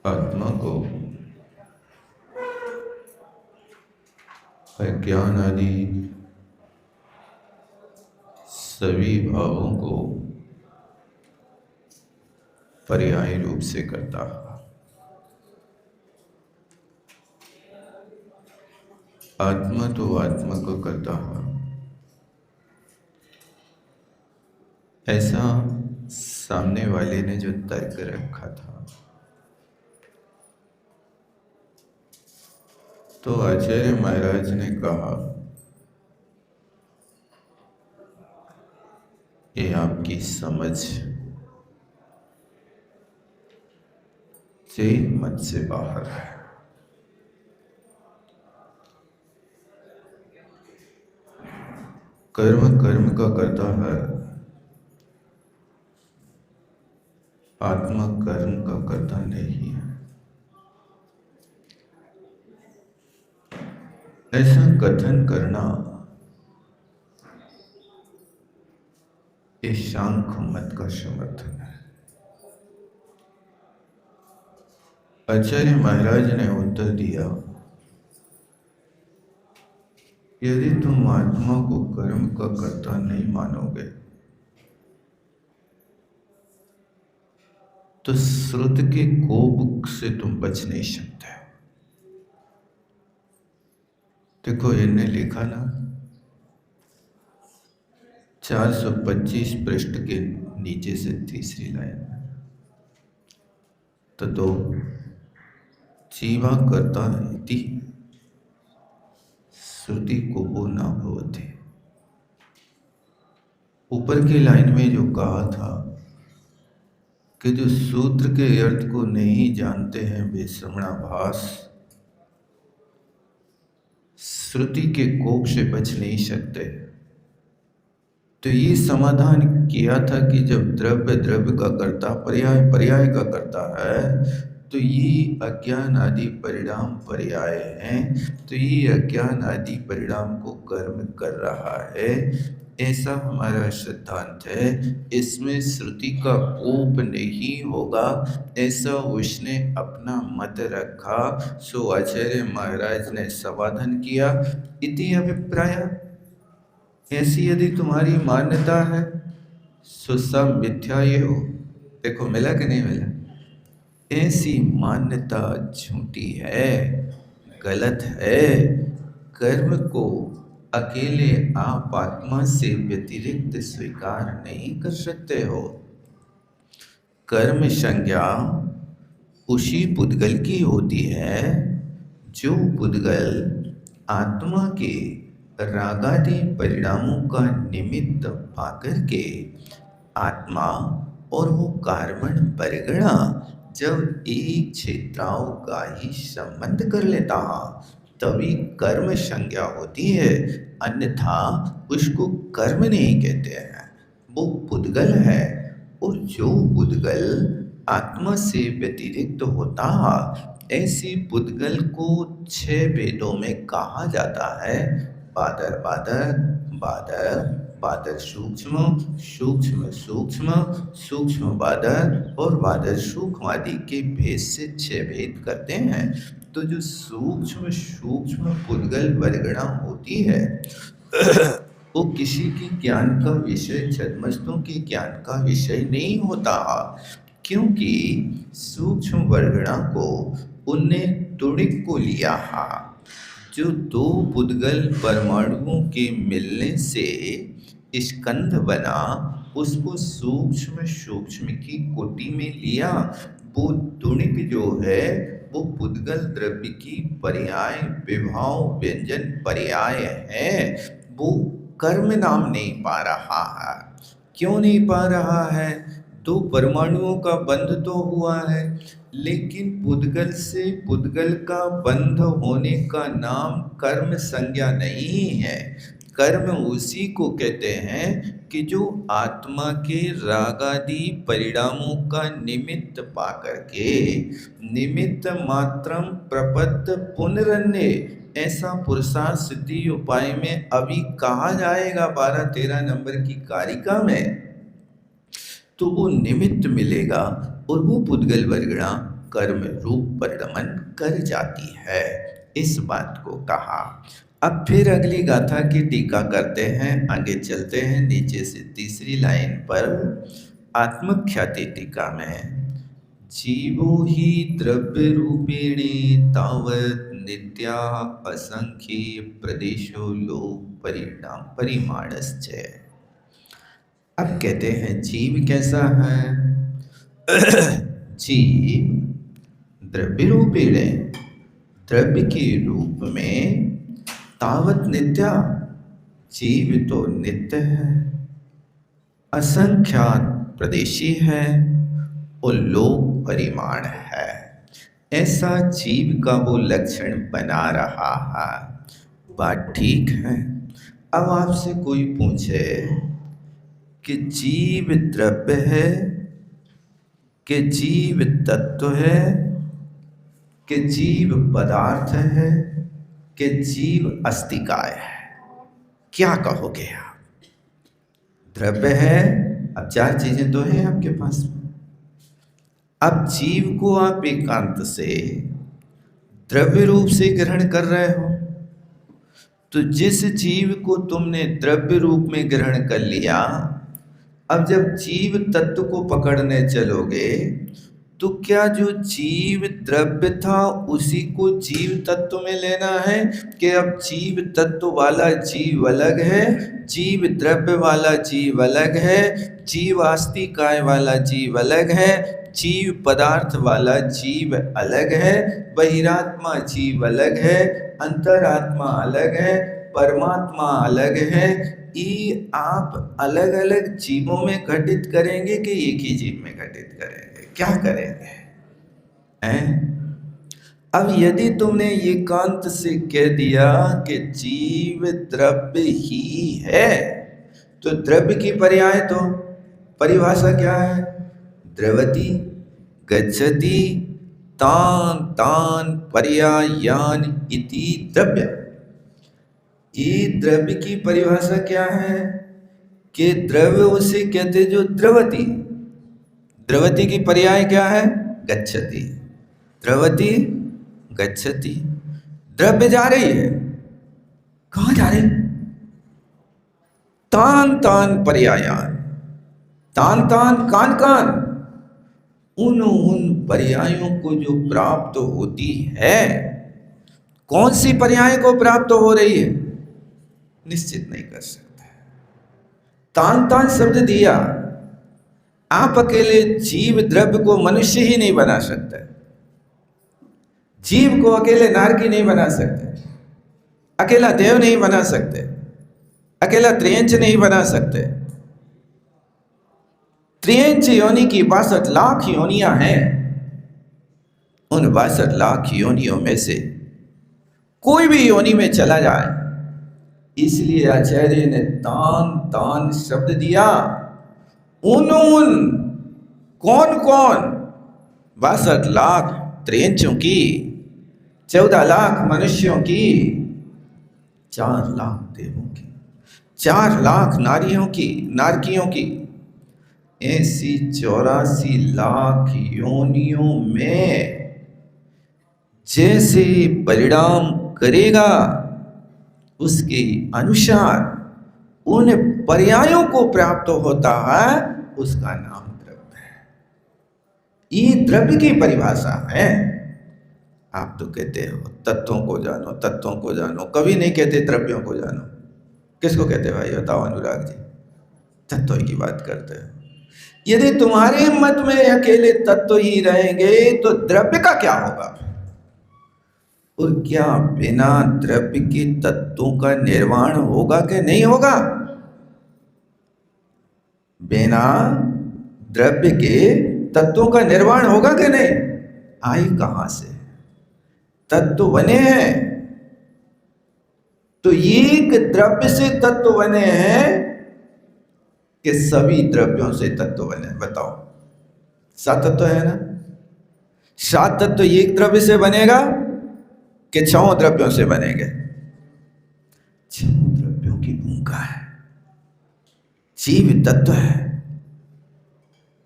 आत्मा को अज्ञान आदि सभी भावों को पर्यायी रूप से करता है। आत्मा तो आत्मा को करता है, ऐसा सामने वाले ने जो तर्क रखा था। तो आचार्य महाराज ने कहा, ये आपकी समझ से मत से बाहर है। कर्म कर्म का करता है, आत्मा कर्म का करता नहीं है। ऐसा कथन करना ये शांख मत का समर्थन है। आचार्य महाराज ने उत्तर दिया, यदि तुम आत्मा को कर्म का कर्ता नहीं मानोगे तो श्रुत के कोप से तुम बच नहीं सकते। देखो इन्हें लिखा ना, 425 पृष्ठ के नीचे से तीसरी लाइन तो जीवा कर्ता इति श्रुति कोपो न भवति। ऊपर की लाइन में जो कहा था कि जो सूत्र के अर्थ को नहीं जानते हैं वे श्रवणाभास श्रुति के कोप से बच नहीं सकते। तो ये समाधान किया था कि जब द्रव्य द्रव्य का कर्ता पर्याय पर्याय का करता है तो ये अज्ञान आदि परिणाम पर्याय हैं, तो ये अज्ञान आदि परिणाम को कर्म कर रहा है, ऐसा हमारा सिद्धांत है। इसमें श्रुति का कोप नहीं होगा, ऐसा उसने अपना मत रखा। सो आचार्य महाराज ने समाधान किया, इति अभिप्राय। ऐसी यदि तुम्हारी मान्यता है सो सब मिथ्या ये हो। देखो मिला कि नहीं मिला? ऐसी मान्यता झूठी है, गलत है। कर्म को अकेले आप आत्मा से व्यतिरिक्त स्वीकार नहीं कर सकते हो। कर्म संज्ञा उसी पुद्गल की होती है जो पुद्गल आत्मा के रागादि परिणामों का निमित्त पाकर के आत्मा और वो कार्बन परिगणा जब एक क्षेत्राओं का ही संबंध कर लेता तभी कर्म संज्ञा होती है, अन्यथा उसको कर्म नहीं कहते हैं, वो पुद्गल है। और जो पुद्गल आत्मा से व्यतिरिक्त होता ऐसी पुद्गल को 6 वेदों में कहा जाता है बादर बादर बादर बादर सूक्ष्म सूक्ष्म सूक्ष्म सूक्ष्म बादर और बादर सूक्ष्म आदि के भेद से 6 भेद करते हैं। तो जो सूक्ष्म सूक्ष्म पुद्गल परिगणा होती है वो किसी के ज्ञान का विषय, छद्मस्तों के ज्ञान का विषय नहीं होता, क्योंकि सूक्ष्म वर्गणा को उनने तुणिक को लिया जो 2 पुद्गल परमाणुओं के मिलने से स्कंध बना, उसको सूक्ष्म सूक्ष्म की कोटि में लिया। वो तुणिक जो है वो पुद्गल द्रव्य की पर्याय विभाव व्यंजन पर्याय है, वो कर्म नाम नहीं पा रहा है। क्यों नहीं पा रहा है? 2 परमाणुओं का बंध तो हुआ है, लेकिन पुद्गल से पुद्गल का बंध होने का नाम कर्म संज्ञा नहीं है। कर्म उसी को कहते हैं कि जो आत्मा के रागादि परिणामों का निमित्त पाकर के निमित्त मात्रम प्रपत्त पुनरन्य, ऐसा पुरुषार्थ सिद्धि उपाय में अभी कहा जाएगा 12-13 नंबर की कारिका में। तो वो निमित्त मिलेगा और वो पुद्गल वर्गणा कर्म रूप परिणमन कर जाती है। इस बात को कहा। अब फिर अगली गाथा की टीका करते हैं, आगे चलते हैं नीचे से तीसरी लाइन पर। आत्मख्याति टीका में जीवो ही द्रव्य रूपिणी तावत नित्या असंख्य प्रदेशो लोक परिणाम परिमाणश्च। अब कहते हैं जीव कैसा है? जीव द्रव्य रूपेण, द्रव्य के रूप में, तावत नित्या, जीव तो नित्य है, असंख्यात प्रदेशी है और लोक परिमाण है। ऐसा जीव का वो लक्षण बना रहा है। बात ठीक है। अब आपसे कोई पूछे कि जीव द्रव्य है, कि जीव तत्व है, कि जीव पदार्थ है, कि जीव अस्तिकाय है, क्या कहोगे आप? द्रव्य है, अब चार चीजें तो हैं आपके पास में। अब जीव को आप एकांत से द्रव्य रूप से ग्रहण कर रहे हो, तो जिस जीव को तुमने द्रव्य रूप में ग्रहण कर लिया, अब जब जीव तत्व को पकड़ने चलोगे तो क्या जो जीव द्रव्य था उसी को जीव तत्व में लेना है, कि अब जीव तत्व वाला जीव अलग है, जीव द्रव्य वाला जीव अलग है, जीव आस्तिकाय वाला जीव अलग है, जीव पदार्थ वाला जीव अलग है, बहिरात्मा जीव अलग है, अंतरात्मा अलग है, परमात्मा अलग है। ये आप अलग अलग जीवों में घटित करेंगे कि एक ही जीव में घटित करेंगे? क्या करेंगे हैं? अब यदि तुमने एकांत से कह दिया कि जीव द्रव्य ही है, तो द्रव्य की पर्याय तो परिभाषा क्या है? द्रवति गच्छति तान तान पर्यायान इति द्रव्य। ये द्रव्य की परिभाषा क्या है? कि द्रव्य उसे कहते जो द्रवति। द्रवति की पर्याय क्या है? गच्छति। द्रवति गच्छति। द्रव्य जा रही है, कहाँ जा रही? तान तान पर्यायान, तान तान कान कान, उन उन पर्यायों को जो प्राप्त होती है। कौन सी पर्याय को प्राप्त हो रही है निश्चित नहीं कर सकते। तान तान शब्द दिया, आप अकेले जीव द्रव्य को मनुष्य ही नहीं बना सकते, जीव को अकेले नारकी नहीं बना सकते, अकेला देव नहीं बना सकते, अकेला त्रियंच नहीं बना सकते। त्रियंच योनि की 62 लाख योनियां हैं। उन 62 लाख योनियों में से कोई भी योनि में चला जाए, इसलिए आचार्य ने तान तान शब्द दिया। उन कौन कौन? 62 लाख त्रियंचों की, 14 लाख मनुष्यों की, 4 लाख देवों की, 4 लाख नारियों की, नारकियों की, ऐसी 84 लाख योनियों में जैसे परिणाम करेगा उसके अनुसार उन पर्यायों को प्राप्त होता है, उसका नाम द्रव्य है। ये द्रव्य की परिभाषा है। आप तो कहते हो तत्वों को जानो, तत्वों को जानो, कभी नहीं कहते द्रव्यों को जानो। किसको कहते भाई बताओ अनुराग जी? तत्व की बात करते हो। यदि तुम्हारे मत में अकेले तत्व ही रहेंगे तो द्रव्य का क्या होगा? और क्या बिना द्रव्य के तत्वों का निर्माण होगा कि नहीं होगा? बिना द्रव्य के तत्वों का निर्माण होगा कि नहीं? आए कहां से? तत्व बने हैं तो एक द्रव्य से तत्व बने हैं कि सभी द्रव्यों से तत्व बने? बताओ, 7 तत्व है ना? 7 तत्व एक द्रव्य से बनेगा कि 6 द्रव्यों से बनेंगे? 6 द्रव्यों की भूमिका है। जीव तत्व है।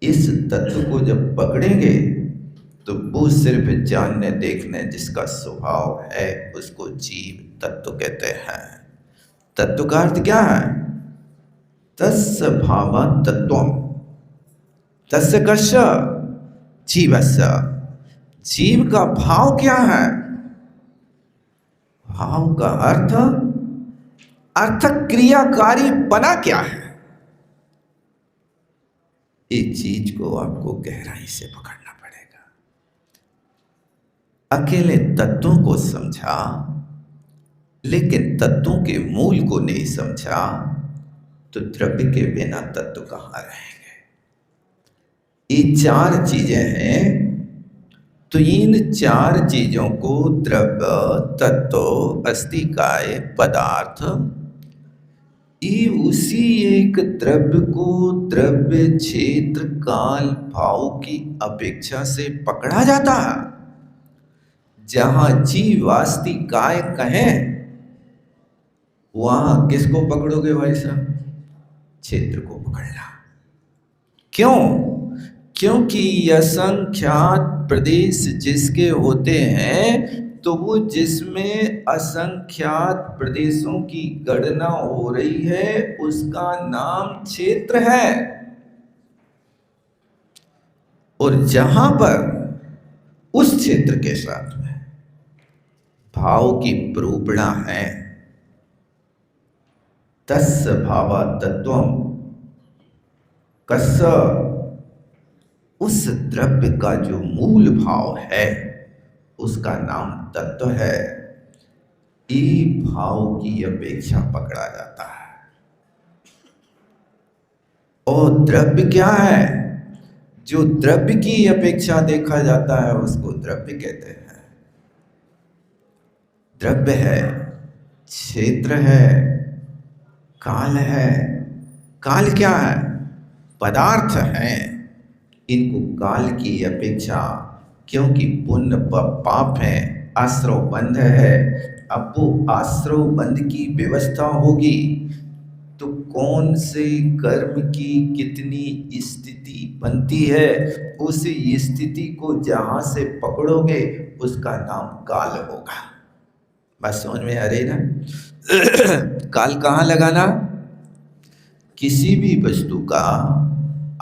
इस तत्व को जब पकड़ेंगे तो वो सिर्फ जानने देखने जिसका स्वभाव है उसको जीव तत्व कहते हैं। तत्व का अर्थ क्या है? तस्य भाव तत्वम, तस्य कस्य जीवस्य। जीव का भाव क्या है? भाव का अर्थ, अर्थ क्रियाकारी बना क्या है? इस चीज को आपको गहराई से पकड़ना पड़ेगा। अकेले तत्वों को समझा लेकिन तत्वों के मूल को नहीं समझा तो द्रव्य के बिना तत्व कहाँ रहेंगे? ये चार चीजें हैं, तो इन चार चीजों को द्रव्य, तत्व, अस्तिकाय, पदार्थ, ये उसी एक द्रव्य को द्रव्य, क्षेत्र, काल, भाव की अपेक्षा से पकड़ा जाता है। जहां जीव वास्तिकाय कहें वहां किसको पकड़ोगे भाई साहब? क्षेत्र को पकड़ना। क्यों? क्योंकि असंख्यात प्रदेश जिसके होते हैं तो वो जिसमें असंख्यात प्रदेशों की गणना हो रही है उसका नाम क्षेत्र है। और जहां पर उस क्षेत्र के साथ में भाव की प्रूपणा है, तस्य भावा तत्वम, कस्य, उस द्रव्य का जो मूल भाव है उसका नाम तत्व है। ये भाव की अपेक्षा पकड़ा जाता है। और द्रव्य क्या है? जो द्रव्य की अपेक्षा देखा जाता है उसको द्रव्य कहते हैं। द्रव्य है, क्षेत्र है, काल है। काल क्या है? पदार्थ है। इनको काल की अपेक्षा, क्योंकि पुण्य पाप है, आश्रव बंध है। अब वो आश्रव बंध की व्यवस्था होगी तो कौन से कर्म की कितनी स्थिति बनती है, उस स्थिति को जहां से पकड़ोगे उसका नाम काल होगा। बात समझ में आ रही ना? काल कहाँ लगाना? किसी भी वस्तु का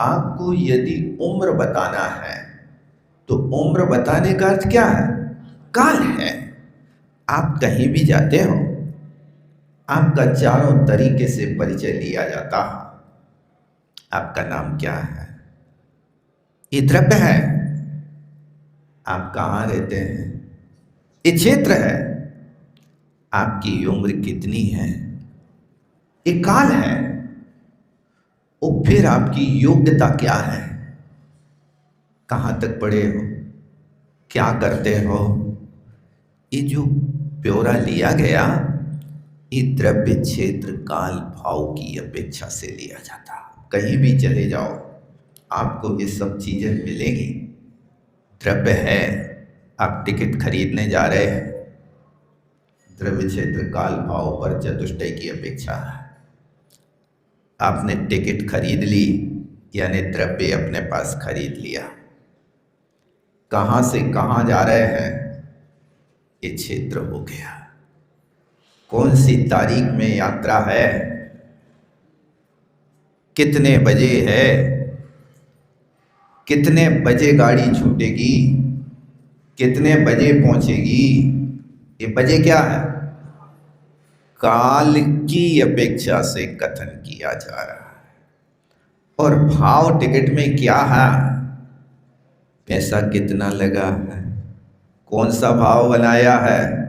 आपको यदि उम्र बताना है तो उम्र बताने का अर्थ क्या है? काल है। आप कहीं भी जाते हो, आपका चारों तरीके से परिचय लिया जाता है। आपका नाम क्या है? ये द्रव्य है। आप कहाँ रहते हैं? ये क्षेत्र है। आपकी उम्र कितनी है? ये काल है। और फिर आपकी योग्यता क्या है? कहाँ तक पढ़े हो? क्या करते हो? ये जो ब्यौरा लिया गया ये द्रव्य, क्षेत्र, काल, भाव की अपेक्षा से लिया जाता। कहीं भी चले जाओ आपको ये सब चीजें मिलेंगी। द्रव्य है, आप टिकट खरीदने जा रहे हैं, द्रव्य, क्षेत्र, काल, भाव पर चतुष्टय की अपेक्षा है। आपने टिकट खरीद ली यानी द्रव्य अपने पास खरीद लिया। कहाँ से कहाँ जा रहे हैं ये क्षेत्र हो गया। कौन सी तारीख में यात्रा है, कितने बजे है, कितने बजे गाड़ी छूटेगी, कितने बजे पहुंचेगी, ये बजे क्या है? काल की अपेक्षा से कथन किया जा रहा है। और भाव टिकट में क्या है? पैसा कितना लगा है, कौन सा भाव बनाया है,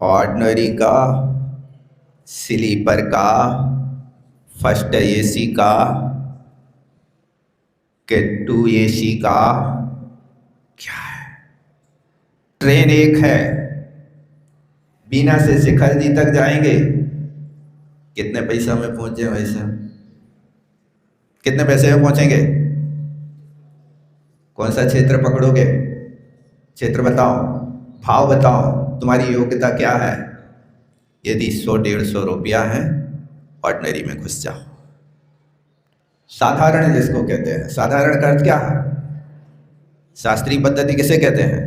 ऑर्डिनरी का, स्लीपर का, फर्स्ट एसी का, के 2 एसी का, क्या है? ट्रेन एक है, बीना से शिखर जी तक जाएंगे, कितने पैसा में पहुंचे भाई साहब? कितने पैसे में पहुंचेंगे? कौन सा क्षेत्र पकड़ोगे? क्षेत्र बताओ, भाव बताओ, तुम्हारी योग्यता क्या है? यदि 100-150 रुपया है ऑर्डिनरी में घुस जाओ। साधारण जिसको कहते हैं, साधारण का अर्थ क्या है? शास्त्रीय पद्धति किसे कहते हैं?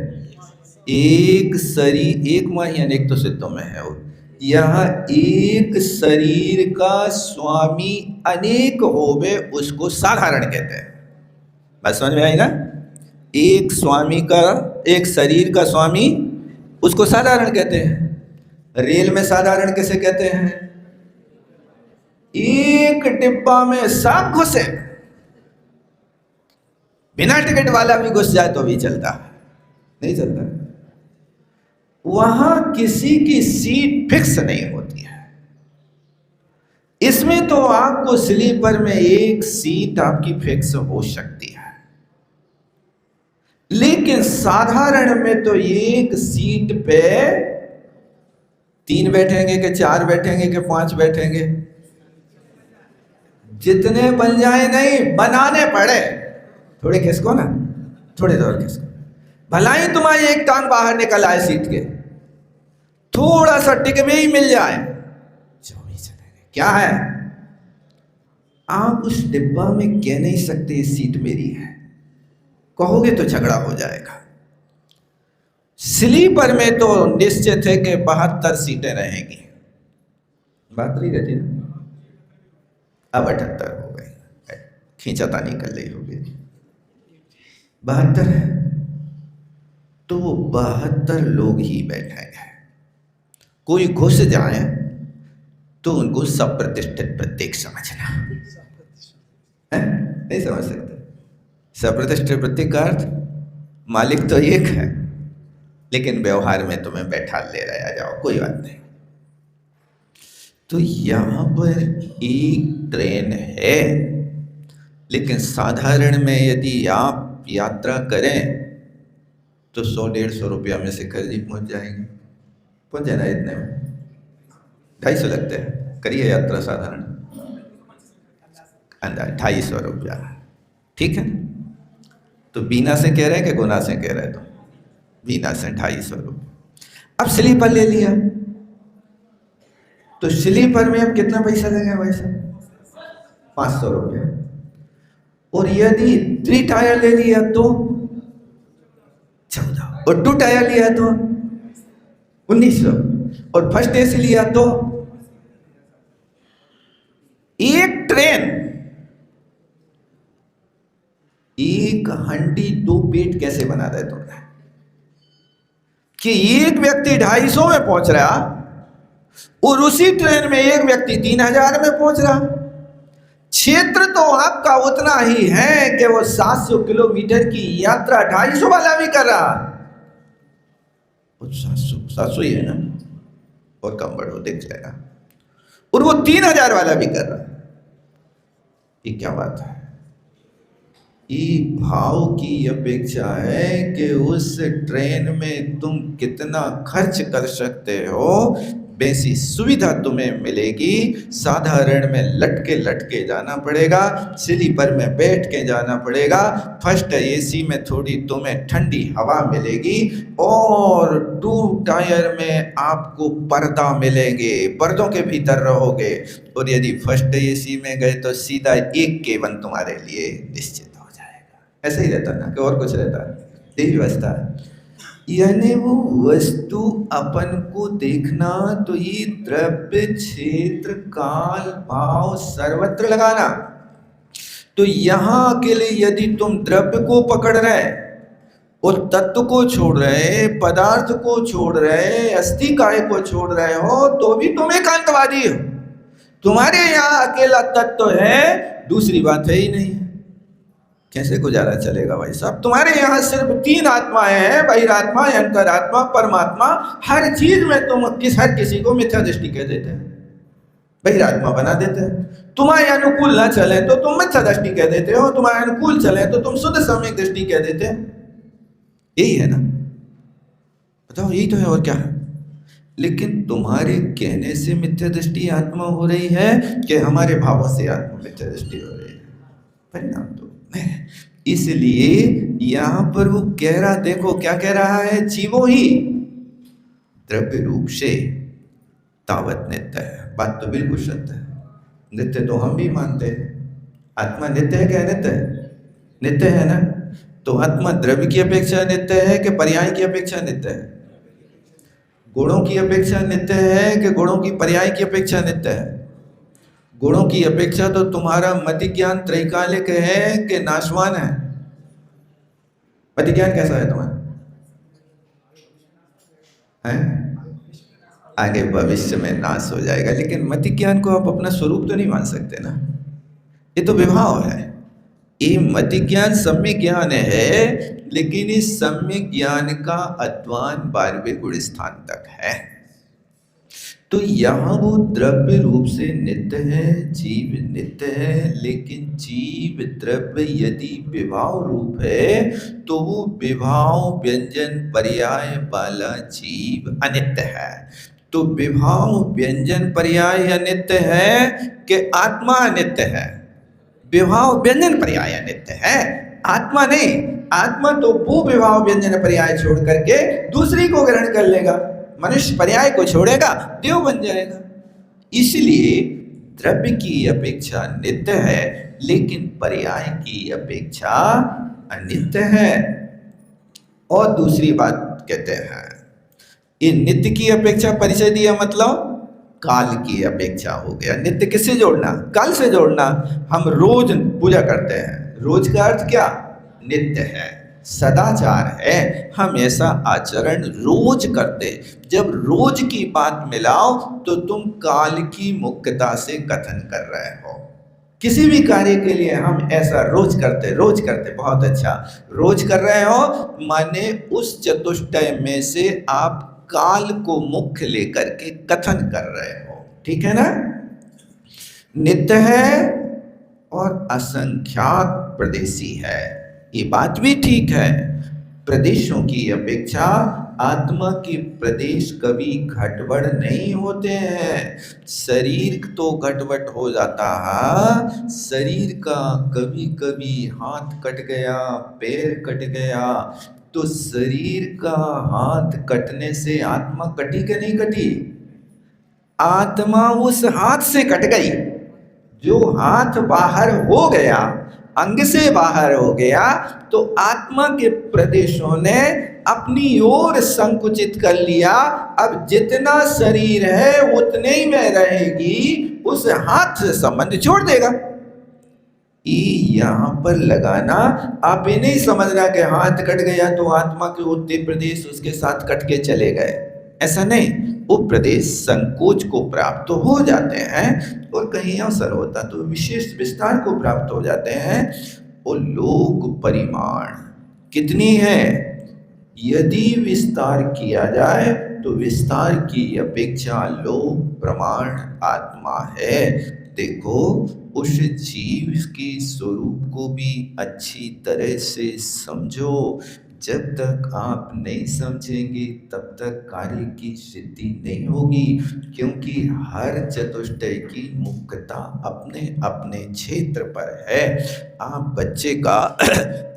एक शरीर, एक मन अनेक तो सिद्धों में है वो। यहाँ एक शरीर का स्वामी अनेक होवे उसको साधारण कहते हैं। बात समझ में आई ना? एक स्वामी का, एक शरीर का स्वामी उसको साधारण कहते हैं। रेल में साधारण किसे कहते हैं? एक डिब्बा में सब घुसे, बिना टिकट वाला भी घुस जाए तो भी चलता, नहीं चलता। वहां किसी की सीट फिक्स नहीं होती है। इसमें तो आपको स्लीपर में एक सीट आपकी फिक्स हो सकती है, लेकिन साधारण में तो एक सीट पे 3 बैठेंगे कि 4 बैठेंगे कि 5 बैठेंगे, जितने बन जाए नहीं, बनाने पड़े। थोड़े खिसको ना, थोड़े और खिसको, भला ही तुम्हारी एक टांग बाहर निकल आए सीट के, थोड़ा सा टिकवे ही मिल जाए, जो भी चलेगा। क्या है, आप उस डिब्बा में कह नहीं सकते ये सीट मेरी है, कहोगे तो झगड़ा हो जाएगा। स्लीपर में तो निश्चित है कि 72 सीटें रहेंगी, बात नहीं रहती ना। अब 78 हो गई, खींचातानी कर ली होगी, 72 है तो वो 72 लोग ही बैठेंगे। कोई घुस जाए तो उनको सप्रतिष्ठित प्रत्येक समझना है? नहीं समझ सकते। सप्रतिष्ठित प्रत्येक का अर्थ मालिक तो एक है, लेकिन व्यवहार में तुम्हें बैठा ले रहा जाओ, कोई बात नहीं। तो यहां पर एक ट्रेन है, लेकिन साधारण में यदि आप यात्रा करें तो 100-150 रुपया में शिखर जी पहुंच जाएंगे। पहुंच जाना इतने में, 250 लगते हैं, करिए यात्रा साधारण, अंदाज 250 रुपया, ठीक है। तो बीना से कह रहे हैं कि गुना से कह रहे हैं? तो बीना से 250 रुपया। अब स्लीपर ले लिया तो स्लीपर में अब कितना पैसा लगेगा भाई साहब? 500 रुपया। और यदि 3 टायर ले लिया तो 14, और 2 टायर लिया तो 1900, और फर्स्ट एसी लिया तो एक ट्रेन, एक हंडी 2 पेट कैसे बना दे तुमने कि एक व्यक्ति 250 में पहुंच रहा और उसी ट्रेन में एक व्यक्ति 3000 में पहुंच रहा। क्षेत्र तो आपका उतना ही है कि वो 700 किलोमीटर की यात्रा 250 वाला भी कर रहा, 700 ही है ना, और कम बढ़ो देख लेना, और वो 3000 वाला भी कर रहा। ये क्या बात है? ये भाव की अपेक्षा है कि उस ट्रेन में तुम कितना खर्च कर सकते हो, वैसी सुविधा तुम्हें मिलेगी। साधारण में लटके लटके जाना पड़ेगा, स्लीपर में बैठ के जाना पड़ेगा, फर्स्ट एसी में थोड़ी तुम्हें ठंडी हवा मिलेगी, और 2 टायर में आपको पर्दा मिलेंगे, पर्दों के भीतर रहोगे। और यदि फर्स्ट एसी में गए तो सीधा एक केवन तुम्हारे लिए निश्चित हो जाएगा। ऐसे ही रहता ना कि और कुछ रहता है? यही व्यवस्था है। यानी वो वस्तु अपन को देखना, तो ये द्रव्य क्षेत्र काल भाव सर्वत्र लगाना। तो यहाँ के लिए यदि तुम द्रव्य को पकड़ रहे और तत्व को छोड़ रहे, पदार्थ को छोड़ रहे, अस्थि काय को छोड़ रहे हो, तो भी तुम एकांतवादी हो। तुम्हारे यहाँ अकेला तत्व है, दूसरी बात है ही नहीं। कैसे गुजारा चलेगा भाई साहब? तुम्हारे यहाँ सिर्फ 3 आत्माएं हैं, बहिरात्मा, अंतरात्मा, परमात्मा। हर चीज में तुम हर किसी को मिथ्या दृष्टि कह देते हैं, बहिरात्मा बना देते हैं। तुम्हारे अनुकूल ना चले तो तुम मिथ्या दृष्टि कह देते हो, तुम्हारे अनुकूल चले तो तुम शुद्ध सम्यक दृष्टि कह देते हैं। यही है ना? बताओ, यही तो है, और क्या है? लेकिन तुम्हारे कहने से मिथ्या दृष्टि आत्मा हो रही है कि हमारे भावों से आत्मा मिथ्या दृष्टि हो रही है? परिणाम तो इसलिए यहां पर वो कह रहा, देखो क्या कह रहा है, जीवो ही द्रव्य रूप से तावत नित्य है। बात तो बिल्कुल सत्य है, नित्य तो हम भी मानते हैं। आत्मा नित्य है क्या? नित्य है, नित्य है ना? तो आत्मा द्रव्य की अपेक्षा नित्य है कि पर्याय की अपेक्षा नित्य है? गुणों की अपेक्षा नित्य है कि गुणों की पर्याय की अपेक्षा नित्य है? गुणों की अपेक्षा तो तुम्हारा मति ज्ञान त्रैकालिक है कि नाशवान है? मति ज्ञान कैसा है तुम्हारा? है आगे भविष्य में नाश हो जाएगा, लेकिन मति ज्ञान को आप अपना स्वरूप तो नहीं मान सकते ना, ये तो विभाव है। ये मति ज्ञान सम्यक ज्ञान है, लेकिन इस सम्यक ज्ञान का अध्वान 12वें गुण स्थान तक है। तो यहाँ वो द्रव्य रूप से नित्य है, जीव नित्य है, लेकिन जीव द्रव्य यदि विभाव रूप है तो वो विभाव व्यंजन पर्याय वाला जीव अनित्य है। तो विभाव व्यंजन पर्याय अनित्य है कि आत्मा अनित्य है? विभाव व्यंजन पर्याय अनित्य है, आत्मा नहीं। आत्मा तो वो विभाव व्यंजन पर्याय छोड़ करके दूसरी को ग्रहण कर लेगा। मनुष्य पर्याय को छोड़ेगा, देव बन जाएगा। इसलिए द्रव्य की अपेक्षा नित्य है, लेकिन पर्याय की अपेक्षा अनित्य है। और दूसरी बात कहते हैं, ये नित्य की अपेक्षा परिचय दिया मतलब काल की अपेक्षा हो गया। नित्य किससे जोड़ना? काल से जोड़ना। हम रोज पूजा करते हैं, रोज का अर्थ क्या? नित्य है, सदाचार है। हम ऐसा आचरण रोज करते। जब रोज की बात मिलाओ तो तुम काल की मुख्यता से कथन कर रहे हो। किसी भी कार्य के लिए हम ऐसा रोज करते, बहुत अच्छा, रोज कर रहे हो, माने उस चतुष्टय में से आप काल को मुख्य लेकर के कथन कर रहे हो। ठीक है ना? नित्य है और असंख्यात प्रदेशी है, ये बात भी ठीक है। प्रदेशों की अपेक्षा आत्मा के प्रदेश कभी घटबड़ नहीं होते हैं। शरीर तो घटबड़ हो जाता है, शरीर का कभी कभी हाथ कट गया, पैर कट गया, तो शरीर का हाथ कटने से आत्मा कटी कि नहीं कटी? आत्मा उस हाथ से कट गई। जो हाथ बाहर हो गया, अंग से बाहर हो गया, तो आत्मा के प्रदेशों ने अपनी ओर संकुचित कर लिया। अब जितना शरीर है उतने ही में रहेगी, उस हाथ से संबंध छोड़ देगा। यहाँ पर लगाना, आप ये नहीं समझना कि हाथ कट गया तो आत्मा के उतने प्रदेश उसके साथ कट के चले गए, ऐसा नहीं। वो प्रदेश संकोच को प्राप्त हो जाते हैं और कहीं अवसर होता तो विशेष विस्तार को प्राप्त हो जाते हैं। वो लोक परिमाण कितनी है? यदि विस्तार किया जाए तो विस्तार की अपेक्षा लोक प्रमाण आत्मा है। देखो, उस जीव के स्वरूप को भी अच्छी तरह से समझो। जब तक आप नहीं समझेंगे तब तक कार्य की सिद्धि नहीं होगी, क्योंकि हर चतुष्टय की मुख्यता अपने अपने क्षेत्र पर है। आप बच्चे का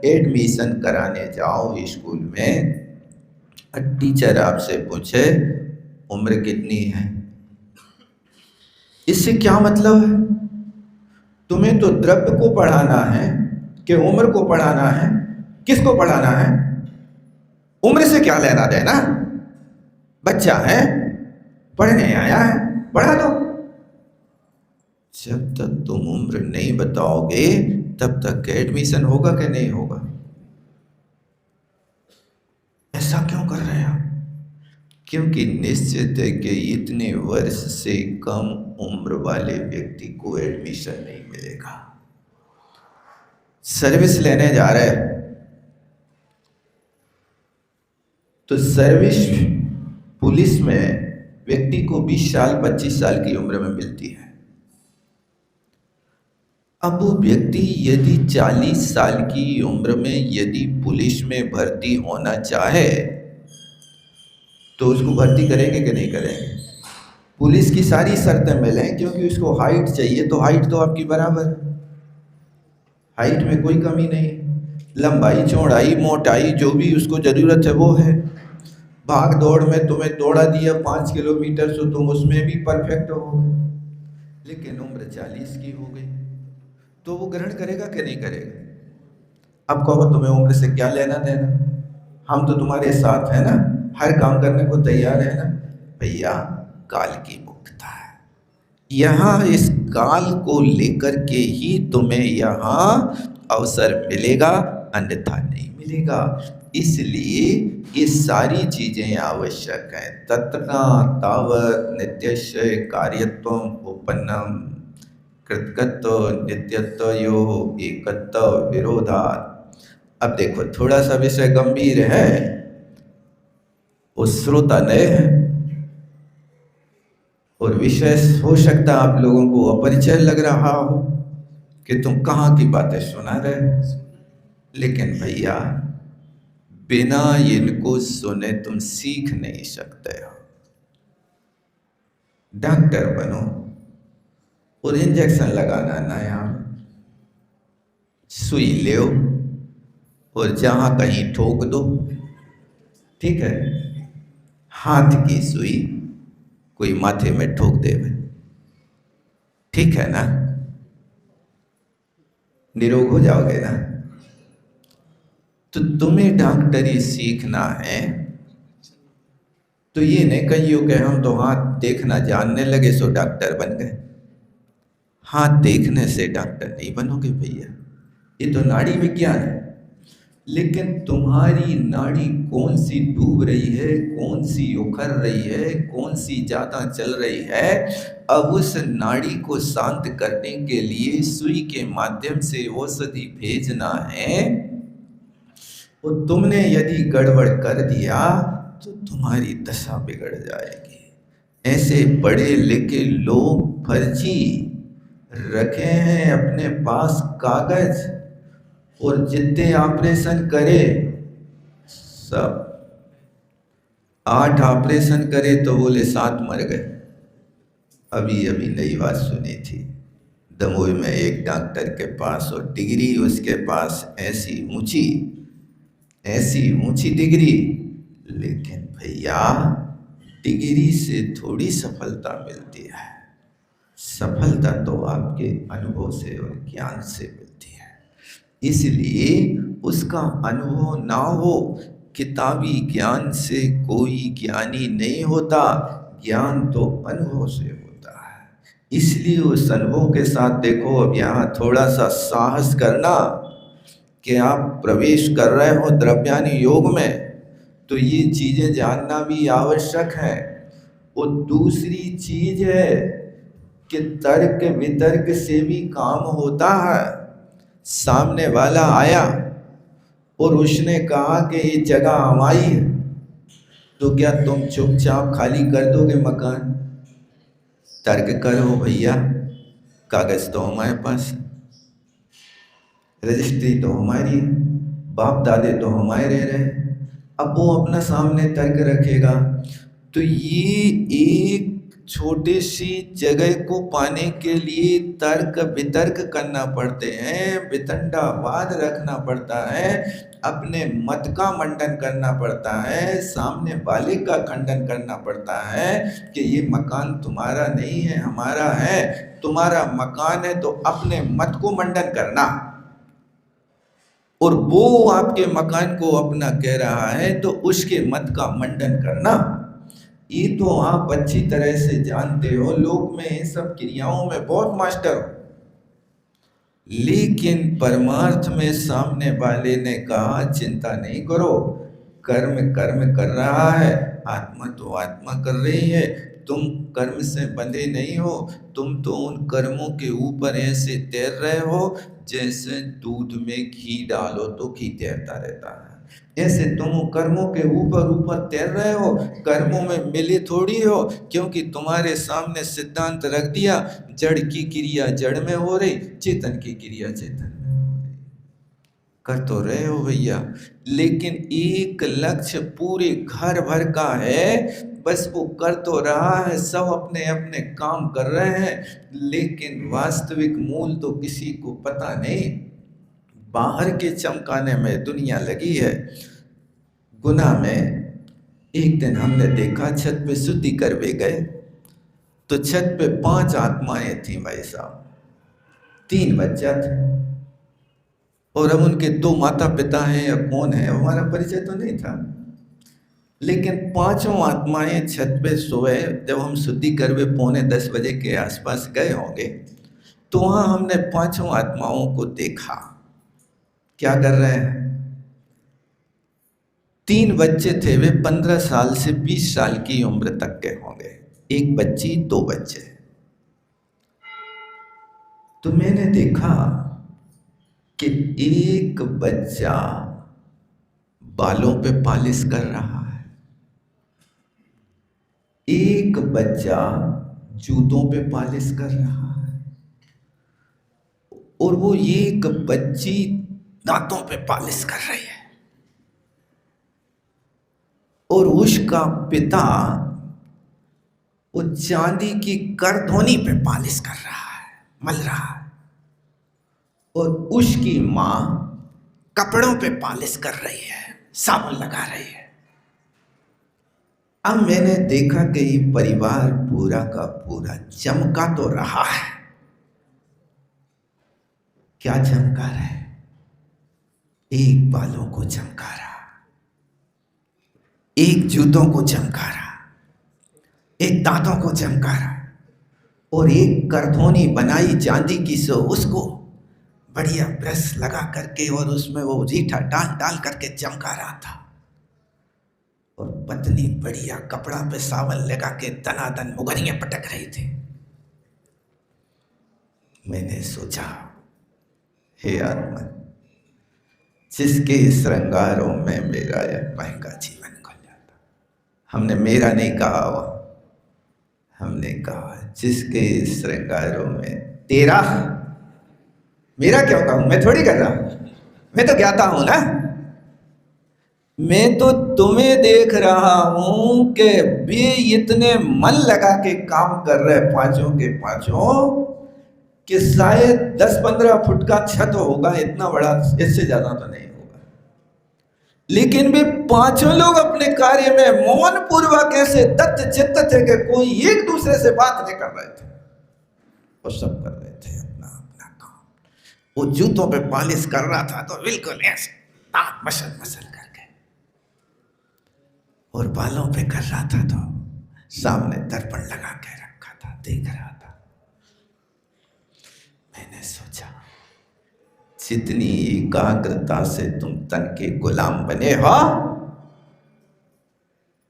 एडमिशन कराने जाओ स्कूल में, टीचर आपसे पूछे उम्र कितनी है, इससे क्या मतलब है? तुम्हें तो द्रव्य को पढ़ाना है कि उम्र को पढ़ाना है? किसको पढ़ाना है? उम्र से क्या लेना देना? बच्चा है, पढ़ने आया है, पढ़ा दो। जब तक तुम उम्र नहीं बताओगे तब तक एडमिशन होगा कि नहीं होगा? ऐसा क्यों कर रहे हैं? क्योंकि निश्चित है कि इतने वर्ष से कम उम्र वाले व्यक्ति को एडमिशन नहीं मिलेगा। सर्विस लेने जा रहे हैं तो सर्विस पुलिस में व्यक्ति को 20 साल 25 साल की उम्र में मिलती है। अब वो व्यक्ति यदि 40 साल की उम्र में यदि पुलिस में भर्ती होना चाहे तो उसको भर्ती करेंगे कि नहीं करेंगे? पुलिस की सारी शर्तें मिलें, क्योंकि उसको हाइट चाहिए, तो हाइट तो आपकी बराबर, हाइट में कोई कमी नहीं, लंबाई चौड़ाई मोटाई जो भी उसको ज़रूरत है वो है। भाग दौड़ में तुम्हें दौड़ा दिया 5 किलोमीटर तो तुम उसमें भी परफेक्ट हो, लेकिन उम्र 40 की हो गई तो वो ग्रहण करेगा कि नहीं करेगा? अब कहो तुम्हें उम्र से क्या लेना देना, हम तो तुम्हारे साथ है ना, हर काम करने को तैयार है ना। भैया काल की मुक्तता है, यहाँ इस काल को लेकर के ही तुम्हें यहाँ अवसर मिलेगा, अन्यथा नहीं मिलेगा। इसलिए ये सारी चीजें आवश्यक हैं। ततना तावत नित्यस्य कार्यत्वम उपन्नम कृतकत्व नित्यत्व यो एकत्व विरोधात्। अब देखो थोड़ा सा विषय गंभीर है, वो श्रोता नए हैं और विषय हो सकता है आप लोगों को अपरिचय लग रहा हो कि तुम कहाँ की बातें सुना रहे, लेकिन भैया बिना इनको सुने तुम सीख नहीं सकते हो। डॉक्टर बनो और इंजेक्शन लगाना नया, सुई ले और जहां कहीं ठोक दो, ठीक है। हाथ की सुई कोई माथे में ठोक दे, ठीक है ना, निरोग हो जाओगे ना। तो तुम्हें डॉक्टरी सीखना है तो ये नहीं कहियो कि हम तो हाथ देखना जानने लगे सो डॉक्टर बन गए। हाथ देखने से डॉक्टर नहीं बनोगे भैया, ये तो नाड़ी विज्ञान है। लेकिन तुम्हारी नाड़ी कौन सी डूब रही है, कौन सी उखड़ रही है, कौन सी ज्यादा चल रही है, अब उस नाड़ी को शांत करने के लिए सुई के माध्यम से औषधि भेजना है। और तुमने यदि गड़बड़ कर दिया तो तुम्हारी दशा बिगड़ जाएगी। ऐसे पढ़े लिखे लोग फर्जी रखे हैं अपने पास कागज, और जितने ऑपरेशन करे सब, 8 ऑपरेशन करे तो बोले 7 मर गए। अभी अभी नई बात सुनी थी, दमोह में एक डॉक्टर के पास, और डिग्री उसके पास ऐसी ऊंची डिग्री, लेकिन भैया डिग्री से थोड़ी सफलता मिलती है। सफलता तो आपके अनुभव से और ज्ञान से मिलती है। इसलिए उसका अनुभव ना हो, किताबी ज्ञान से कोई ज्ञानी नहीं होता, ज्ञान तो अनुभव से होता है। इसलिए उस अनुभव के साथ देखो, अब यहाँ थोड़ा सा साहस करना कि आप प्रवेश कर रहे हो द्रव्यान योग में, तो ये चीजें जानना भी आवश्यक है। और दूसरी चीज है कि तर्क वितर्क से भी काम होता है। सामने वाला आया और उसने कहा कि ये जगह हमारी है, तो क्या तुम चुपचाप खाली कर दोगे मकान? तर्क करो भैया, कागज तो हमारे पास, रजिस्ट्री तो हमारी, बाप दादे तो हमारे रह रहे। अब वो अपना सामने तर्क रखेगा, तो ये एक छोटी सी जगह को पाने के लिए तर्क वितर्क करना पड़ते हैं, वितंडावाद रखना पड़ता है, अपने मत का मंडन करना पड़ता है, सामने वाले का खंडन करना पड़ता है कि ये मकान तुम्हारा नहीं है, हमारा है। तुम्हारा मकान है तो अपने मत को मंडन करना, और वो आपके मकान को अपना कह रहा है तो उसके मत का मंडन करना। ये तो आप अच्छी तरह से जानते हो, लोक में इन सब क्रियाओं में बहुत मास्टर हो। लेकिन परमार्थ में सामने वाले ने कहा चिंता नहीं करो, कर्म कर्म कर रहा है, आत्मा तो आत्मा कर रही है, तुम कर्म से बंधे नहीं हो, तुम तो उन कर्मों के ऊपर ऐसे तैर रहे हो जैसे दूध में घी डालो तो घी तैरता रहता है। ऐसे तुम कर्मों के ऊपर ऊपर तैर रहे हो, कर्मों में मिले थोड़ी हो, क्योंकि तुम्हारे सामने सिद्धांत रख दिया, जड़ की क्रिया जड़ में हो रही, चेतन की क्रिया चेतन में हो रही। कर तो रहे हो भैया, लेकिन एक लक्ष्य पूरे घर भर का है, बस वो कर तो रहा है, सब अपने अपने काम कर रहे हैं, लेकिन वास्तविक मूल तो किसी को पता नहीं। बाहर के चमकाने में दुनिया लगी है। गुना में एक दिन हमने देखा, छत पे शुद्धि करवे गए तो छत पे 5 आत्माएं थी भाई साहब, 3 बच्चा थे। और अब उनके 2 माता पिता हैं या कौन है, हमारा परिचय तो नहीं था। लेकिन 5 आत्माएं छत पे सोए। जब हम शुद्धि करवे 9:45 बजे के आसपास गए होंगे, तो वहां हमने 5 आत्माओं को देखा। क्या कर रहे हैं? 3 बच्चे थे, वे 15 साल से 20 साल की उम्र तक के होंगे। 1 बच्ची, 2 बच्चे। तो मैंने देखा कि एक बच्चा बालों पे पालिश कर रहा है, एक बच्चा जूतों पे पालिश कर रहा है, और वो एक बच्ची दांतों पे पालिश कर रही है, और उसका पिता वो चांदी की करधोनी पे पालिश कर रहा है, मल रहा है, और उसकी माँ कपड़ों पे पालिश कर रही है, साबुन लगा रही है। अब मैंने देखा कि ये परिवार पूरा का पूरा चमका तो रहा है। क्या चमका रहा है? एक बालों को चमका रहा, एक जूतों को चमका रहा, एक दांतों को चमका रहा, और एक करधोनी बनाई चांदी की, सो उसको बढ़िया ब्रश लगा करके और उसमें वो रीठा डाल डाल करके चमका रहा था। और पत्नी बढ़िया कपड़ा पे सावन लगा के दनादन मुगरियां पटक रही थी। मैंने सोचा, हे आत्मा, जिसके श्रृंगारों में मेरा यह महंगा जीवन खुल जाता। हमने मेरा नहीं कहा, हमने कहा जिसके श्रृंगारों में तेरा। मेरा क्यों कहूं? मैं थोड़ी कर रहा हूं, मैं तो ज्ञाता हूं ना। मैं तो तुम्हें देख रहा हूं कि वे इतने मन लगा के काम कर रहे 5 के 5 कि शायद 10-15 फुट का छत होगा, इतना बड़ा, इससे ज्यादा तो नहीं होगा। लेकिन वे 5 लोग अपने कार्य में मौन पूर्वक ऐसे तत्व चित्त थे कि कोई एक दूसरे से बात नहीं कर रहे थे, वो सब कर रहे थे अपना अपना काम। वो जूतों पे पालिश कर रहा था तो बिल्कुल ऐसे दांत मसल मसल करके, और बालों पे कर रहा था तो सामने दर्पण लगा के रखा था, देख रहा था। मैंने सोचा, जितनी एकाग्रता से तुम तन के गुलाम बने हो,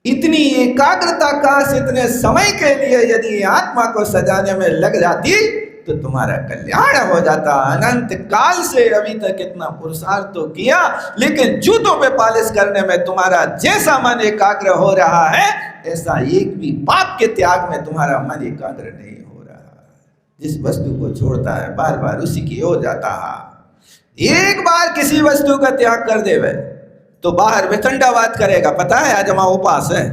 इतनी एकाग्रता का इतने समय के लिए यदि आत्मा को सजाने में लग जाती तो तुम्हारा कल्याण हो जाता। अनंत काल से अभी तक इतना पुरुषार्थ तो किया, लेकिन जूतों पे पालिश करने में तुम्हारा जैसा मन एकाग्र हो रहा है, ऐसा एक भी पाप के त्याग में तुम्हारा मन एकाग्र नहीं हो रहा। जिस वस्तु को छोड़ता है बार बार उसी की हो जाता है। एक बार किसी वस्तु का त्याग कर देवे तो बाहर वितंडावाद करेगा। पता है आज हमारा उपास है,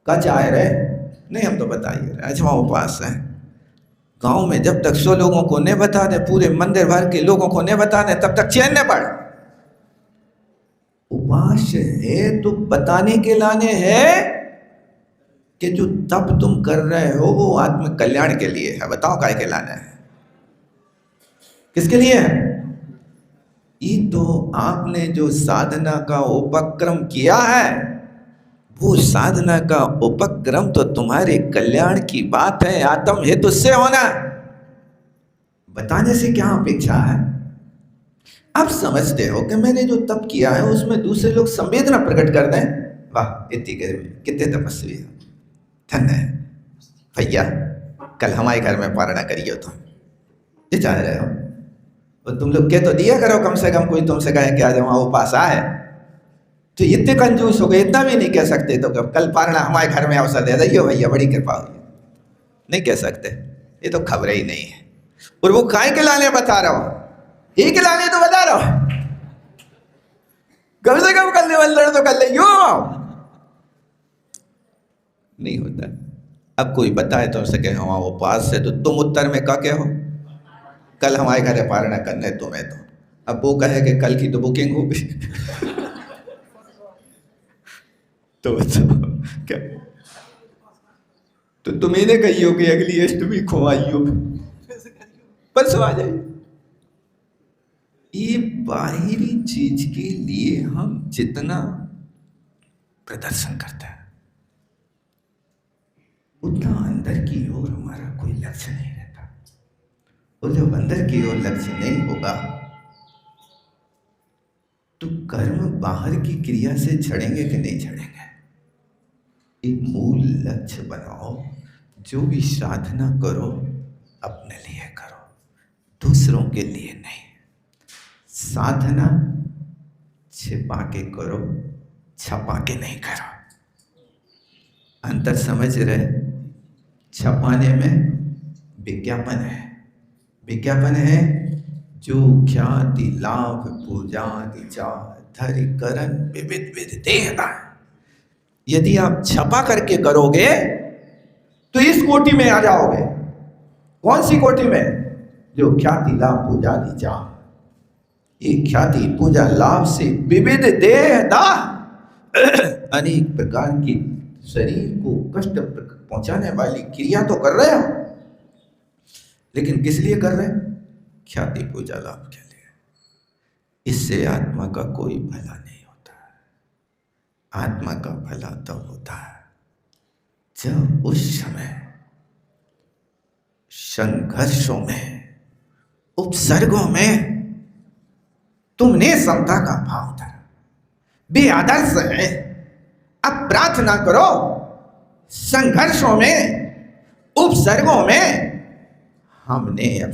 कच आए रहे नहीं, हम तो बताइए आज हमारा उपास है। गांव में जब तक 100 लोगों को नहीं बता दे, पूरे मंदिर भर के लोगों को नहीं बता दे, तब तक चैन न पड़। उपास है तो बताने के लाने है कि जो तप तुम कर रहे हो वो आत्म कल्याण के लिए है। बताओ काय के लाने है, किसके लिए है? ये तो आपने जो साधना का उपक्रम किया है, वो साधना का उपक्रम तो तुम्हारे कल्याण की बात है, आत्म हेतु से होना। बताने से क्या अपेक्षा है? अब समझते हो कि मैंने जो तप किया है उसमें दूसरे लोग संवेदना प्रकट कर दें। वाह, इतनी गर्मी, कितने तपस्वी हो, धन्य है भैया। कल हमारे घर में पारणा करियो तुम, ये चाह रहे हो, और तुम लोग कह तो दिया करो कम से कम, कोई तुमसे कहे कि आज वहां उपास है। तो इतने कंजूस हो गए, इतना भी नहीं कह सकते तो कल पारणा हमारे घर में अवसर दे दियो भैया, बड़ी कृपा हुई। नहीं कह सकते, ये तो खबर ही नहीं है। और वो काय के लाने बता रहा हो, एक लाने तो बता रहा हो, कम से कम करने वाले तो कर ले। नहीं होता। अब कोई बताए तो उसे कहे वहां उपास से, तो तुम उत्तर में क्या कहो, कल हमारे घर पारणा करने तुम्हें। तो अब वो कहे कि कल की तो बुकिंग हो गई तो क्या, तो तुम्हें कही हो कि अगली अष्टमी खुआइयो, परसों आ जाइए। ये बाहरी चीज के लिए हम जितना प्रदर्शन करते हैं, उतना अंदर की ओर हमारा कोई लक्ष्य नहीं रहता। और जब अंदर की ओर लक्ष्य नहीं होगा तो कर्म बाहर की क्रिया से झड़ेंगे कि नहीं झड़ेंगे। एक मूल लक्ष्य बनाओ, जो भी साधना करो अपने लिए करो, दूसरों के लिए नहीं। साधना छिपा के करो, छपा के नहीं करो। अंतर समझ रहे? छपाने में विज्ञापन है, विज्ञापन है जो ख्याति लाभ पूजा धरि करन विविध विध देहदा। यदि आप छपा करके करोगे तो इस कोटि में आ जाओगे। कौन सी कोटि में? जो ख्याति लाभ पूजा ये ख्याति पूजा लाभ से विविध देहदा, अनेक प्रकार की शरीर को कष्ट पहुंचाने वाली क्रिया तो कर रहे हो, लेकिन किस लिए कर रहे हैं? ख्याति पूजा लाभ के लिए। इससे आत्मा का कोई भला नहीं होता है। आत्मा का भला तब होता है जब उस समय संघर्षों में, उपसर्गों में तुमने समता का भाव धरा। वे आदर्श है। अब प्रार्थना करो, संघर्षों में, उपसर्गों में हमने अब